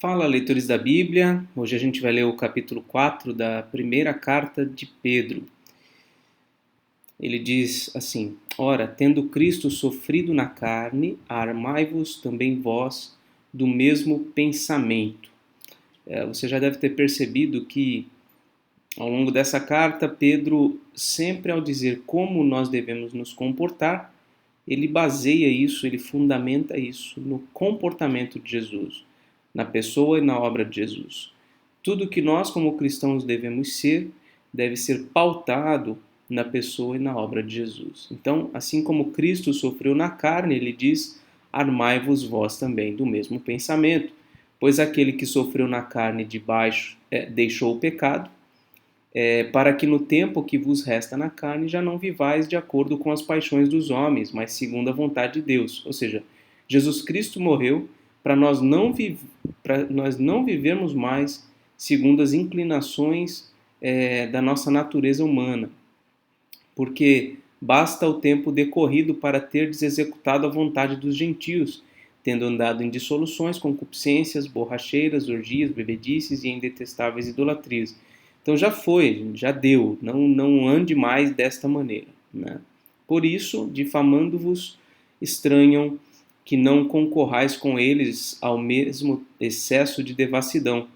Fala, leitores da Bíblia. Hoje a gente vai ler o capítulo 4 da primeira carta de Pedro. Ele diz assim: Ora, tendo Cristo sofrido na carne, armai-vos também vós do mesmo pensamento. Você já deve ter percebido que, ao longo dessa carta, Pedro, sempre ao dizer como nós devemos nos comportar, ele baseia isso, ele fundamenta isso no comportamento de Jesus, na pessoa e na obra de Jesus. Tudo que nós, como cristãos, devemos ser, deve ser pautado na pessoa e na obra de Jesus. Então, assim como Cristo sofreu na carne, ele diz: armai-vos vós também do mesmo pensamento, pois aquele que sofreu na carne deixou o pecado, para que no tempo que vos resta na carne já não vivais de acordo com as paixões dos homens, mas segundo a vontade de Deus. Ou seja, Jesus Cristo morreu para nós não vivermos mais segundo as inclinações da nossa natureza humana, porque basta o tempo decorrido para terdes executado a vontade dos gentios, tendo andado em dissoluções, concupiscências, borracheiras, orgias, bebedices e em detestáveis idolatrias. Então já foi, já deu, não ande mais desta maneira, né? Por isso, difamando-vos, estranham que não concorrais com eles ao mesmo excesso de devassidão,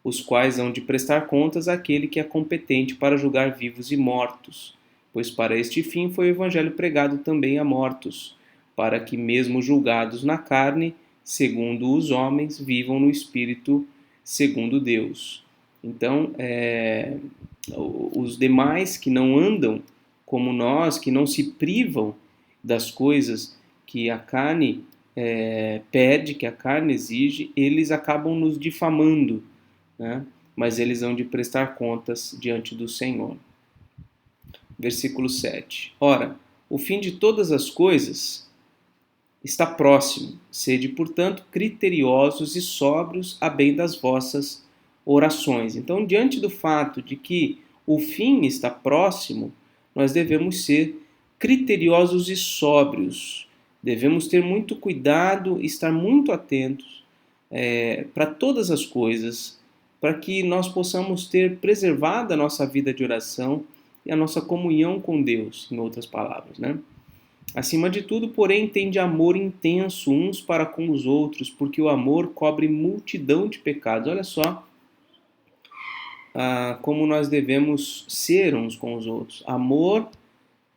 os quais hão de prestar contas àquele que é competente para julgar vivos e mortos. Pois para este fim foi o evangelho pregado também a mortos, para que mesmo julgados na carne, segundo os homens, vivam no espírito, segundo Deus. Então, os demais que não andam como nós, que não se privam das coisas que a carne pede, que a carne exige, eles acabam nos difamando, né? Mas eles hão de prestar contas diante do Senhor. Versículo 7. Ora, o fim de todas as coisas está próximo. Sede, portanto, criteriosos e sóbrios a bem das vossas orações. Então, diante do fato de que o fim está próximo, nós devemos ser criteriosos e sóbrios. Devemos ter muito cuidado, estar muito atentos para todas as coisas, para que nós possamos ter preservada a nossa vida de oração e a nossa comunhão com Deus, em outras palavras, né? Acima de tudo, porém, tende amor intenso uns para com os outros, porque o amor cobre multidão de pecados. Olha só como nós devemos ser uns com os outros. Amor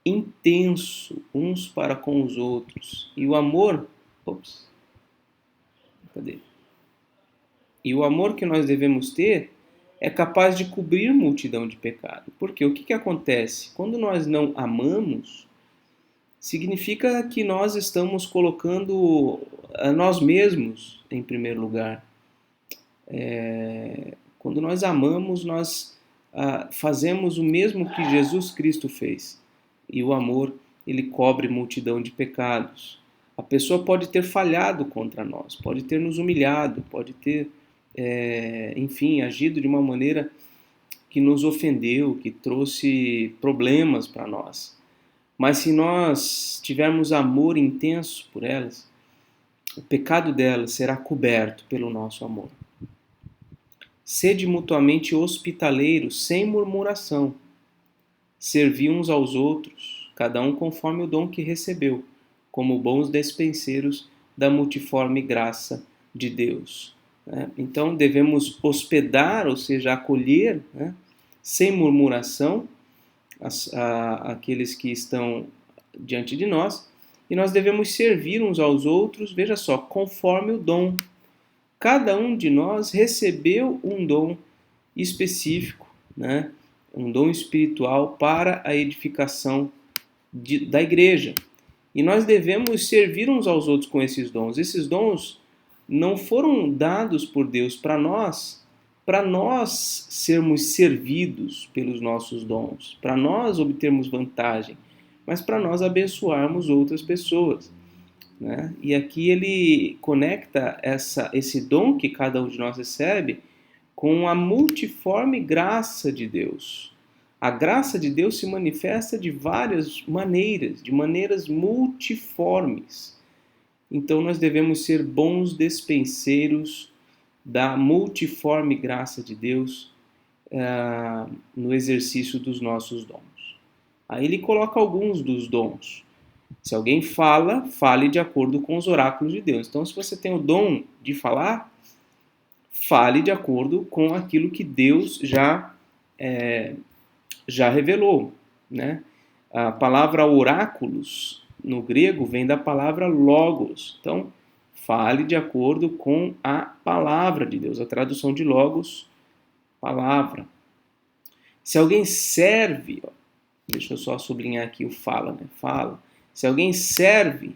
intenso uns para com os outros. E o amor... Cadê? E o amor que nós devemos ter é capaz de cobrir multidão de pecado. Porque o que acontece? Quando nós não amamos, significa que nós estamos colocando a nós mesmos em primeiro lugar. Quando nós amamos, nós fazemos o mesmo que Jesus Cristo fez. E o amor, ele cobre multidão de pecados. A pessoa pode ter falhado contra nós, pode ter nos humilhado, pode ter, enfim, agido de uma maneira que nos ofendeu, que trouxe problemas para nós. Mas se nós tivermos amor intenso por elas, o pecado delas será coberto pelo nosso amor. Sede mutuamente hospitaleiros, sem murmuração. Servi uns aos outros, cada um conforme o dom que recebeu, como bons despenseiros da multiforme graça de Deus. Então devemos hospedar, ou seja, acolher, sem murmuração, aqueles que estão diante de nós, e nós devemos servir uns aos outros, veja só, conforme o dom. Cada um de nós recebeu um dom específico, né? Um dom espiritual para a edificação da igreja. E nós devemos servir uns aos outros com esses dons. Esses dons não foram dados por Deus para nós sermos servidos pelos nossos dons, para nós obtermos vantagem, mas para nós abençoarmos outras pessoas, né? E aqui ele conecta esse dom que cada um de nós recebe com a multiforme graça de Deus. A graça de Deus se manifesta de várias maneiras, de maneiras multiformes. Então nós devemos ser bons despenseiros da multiforme graça de Deus no exercício dos nossos dons. Aí ele coloca alguns dos dons. Se alguém fala, fale de acordo com os oráculos de Deus. Então, se você tem o dom de falar, fale de acordo com aquilo que Deus já revelou, né? A palavra oráculos no grego vem da palavra logos. Então, fale de acordo com a palavra de Deus. A tradução de logos, palavra. Se alguém serve, deixa eu só sublinhar aqui o fala, né? Fala. Se alguém serve,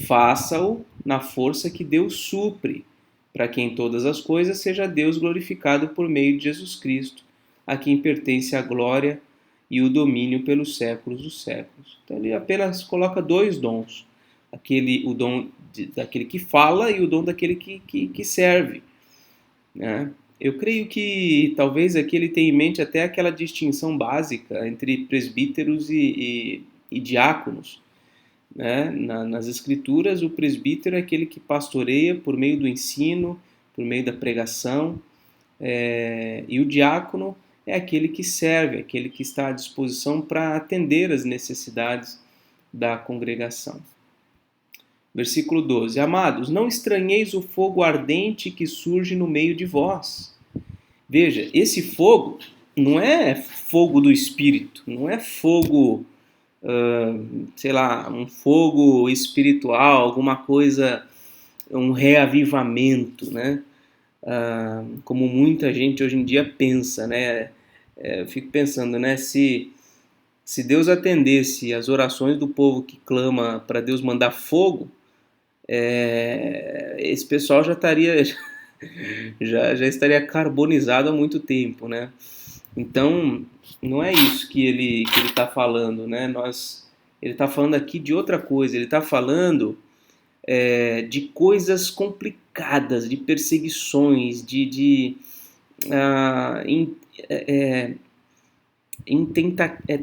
faça-o na força que Deus supre, para que em todas as coisas seja Deus glorificado por meio de Jesus Cristo, a quem pertence a glória e o domínio pelos séculos dos séculos. Então ele apenas coloca dois dons, o dom daquele que fala e o dom daquele que serve, né? Eu creio que talvez aqui ele tenha em mente até aquela distinção básica entre presbíteros e diáconos, né? Nas escrituras, o presbítero é aquele que pastoreia por meio do ensino, por meio da pregação, e o diácono é aquele que serve, aquele que está à disposição para atender as necessidades da congregação. Versículo 12. Amados, não estranheis o fogo ardente que surge no meio de vós. Veja, esse fogo não é fogo do Espírito, não é fogo, sei lá, um fogo espiritual, alguma coisa, um reavivamento, né? Como muita gente hoje em dia pensa, né? Eu fico pensando, né? Se Deus atendesse as orações do povo que clama para Deus mandar fogo, esse pessoal já estaria já estaria carbonizado há muito tempo, né? Então não é isso que ele está falando, né? Ele está falando aqui de outra coisa. Ele está falando de coisas complicadas, de perseguições,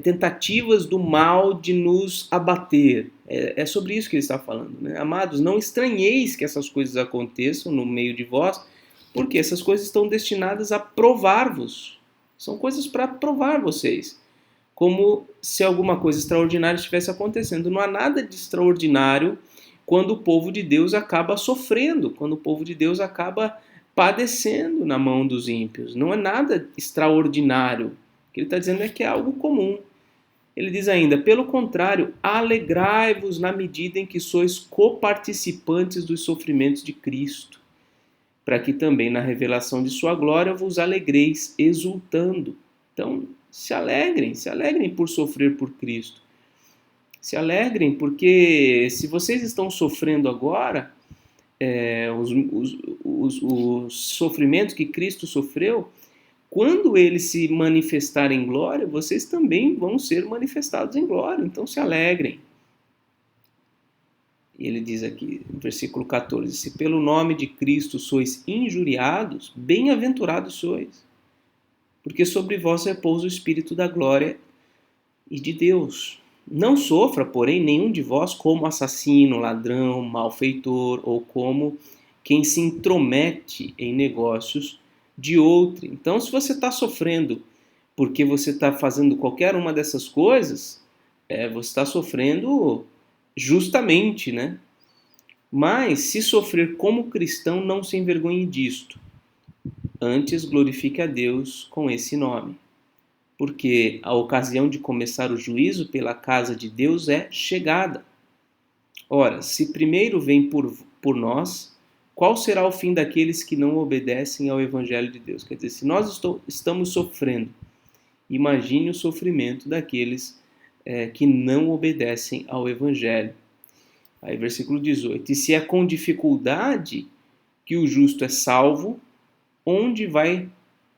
tentativas do mal de nos abater. É sobre isso que ele está falando, né? Amados, não estranheis que essas coisas aconteçam no meio de vós, porque essas coisas estão destinadas a provar-vos. São coisas para provar vocês. Como se alguma coisa extraordinária estivesse acontecendo. Não há nada de extraordinário quando o povo de Deus acaba sofrendo, quando o povo de Deus acaba padecendo na mão dos ímpios. Não é nada extraordinário. O que ele está dizendo é que é algo comum. Ele diz ainda, pelo contrário, alegrai-vos na medida em que sois coparticipantes dos sofrimentos de Cristo, para que também na revelação de sua glória vos alegreis, exultando. Então, se alegrem por sofrer por Cristo. Se alegrem, porque se vocês estão sofrendo agora, os sofrimentos que Cristo sofreu, quando ele se manifestar em glória, vocês também vão ser manifestados em glória. Então se alegrem. E ele diz aqui, no versículo 14, se pelo nome de Cristo sois injuriados, bem-aventurados sois, porque sobre vós repousa o Espírito da glória e de Deus. Não sofra, porém, nenhum de vós como assassino, ladrão, malfeitor, ou como quem se intromete em negócios de outro. Então, se você está sofrendo porque você está fazendo qualquer uma dessas coisas, você está sofrendo justamente, né? Mas, se sofrer como cristão, não se envergonhe disto. Antes, glorifique a Deus com esse nome. Porque a ocasião de começar o juízo pela casa de Deus é chegada. Ora, se primeiro vem por nós, qual será o fim daqueles que não obedecem ao Evangelho de Deus? Quer dizer, se nós estamos sofrendo, imagine o sofrimento daqueles que não obedecem ao Evangelho. Aí, versículo 18. E se é com dificuldade que o justo é salvo, onde vai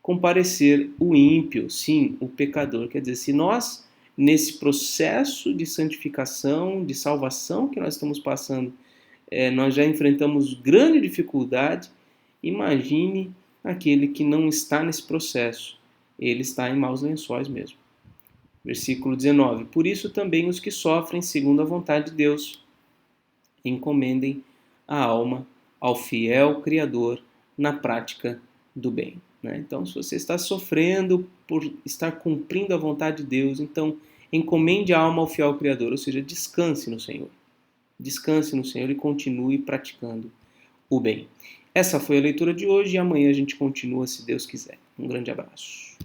comparecer o ímpio? Sim, o pecador. Quer dizer, se nós, nesse processo de santificação, de salvação que nós estamos passando, nós já enfrentamos grande dificuldade, imagine aquele que não está nesse processo. Ele está em maus lençóis mesmo. Versículo 19. Por isso também os que sofrem segundo a vontade de Deus encomendem a alma ao fiel Criador na prática do bem. Né? Então, se você está sofrendo por estar cumprindo a vontade de Deus, então encomende a alma ao fiel Criador, ou seja, descanse no Senhor. Descanse no Senhor e continue praticando o bem. Essa foi a leitura de hoje e amanhã a gente continua, se Deus quiser. Um grande abraço.